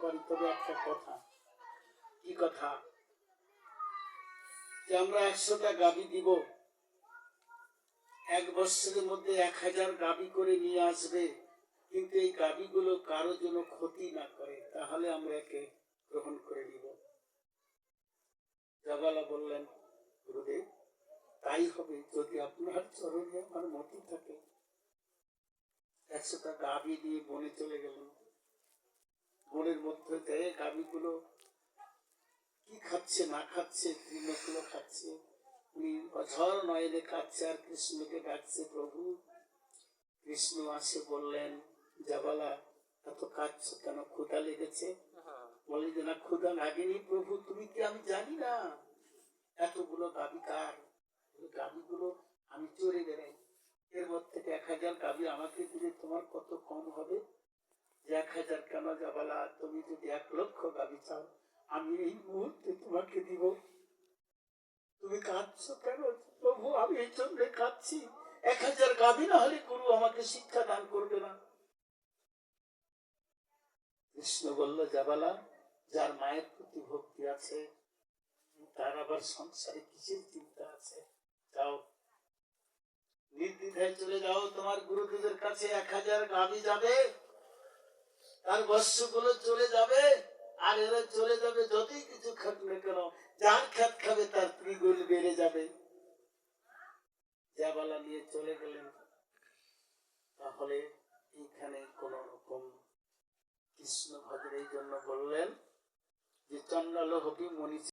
পারি, তবে একটা কথা। কি কথা? যে আমরা 100টা গাভী দিব, 1 বছরের মধ্যে 1000 গাভী করে নিয়ে আসবে, কিন্তু এই গাভীগুলো কারো জন্য ক্ষতি না করে, তাহলে আমরা একে গ্রহণ করে নিব। জাবালা বললেন, গুরুদেব তাই হবে, যদি আপনার চরণে আমার মতি থাকে। 100টা গাভী নিয়ে বনে চলে গেলেন। বনের মধ্যে দেয় গাভীগুলো কি খাচ্ছে না খাচ্ছে, তৃণগুলো খাচ্ছে। উনি অঝর নয়নে কাঁদছে আর কৃষ্ণকে ডাকছে, প্রভু। কৃষ্ণ আসে বললেন, জাবালা এত কাঁদছ কেন, ক্ষুধা লেগেছে? বলে যে না, ক্ষুধা লাগেনি প্রভু, তুমি কি আমি জানি না এতগুলো গাভী কার? গাভীগুলো আমি চড়ে বেড়াই, এর মধ্যে থেকে 1000 গাভী আমাকে দিলে তোমার কত কম হবে? যে 1000 কেন জাবালা, তুমি যদি 1 লক্ষ গাভী চাও, আমি এই মুহূর্তে তোমাকে দিব। তুমি কাঁদছো কেন? প্রভু আমি এই জন্য কাঁদছি, 1000 গাভী না হলে গুরু আমাকে শিক্ষা দান করবে না। কৃষ্ণ বলল, জাবালা যার মায়ের প্রতি ভক্তি আছে, তার আবার সংসারে কিসের চিন্তা আছে? যাও, নির্দ্বিধায় চলে যাও, তোমার গুরুদেবের কাছে 1000 গাভী যাবে, তার বর্ষগুলো চলে যাবে, আর এরা চলে যাবে যতই কিছু খাক না কেন, যার খাত খাবে তার ত্রিগুণ বেড়ে যাবে। জাবালা নিয়ে চলে গেলেন। তাহলে এইখানে কোন রকম কৃষ্ণ ভজের এই জন্য বললেন যে চন্ডাল হবি মনি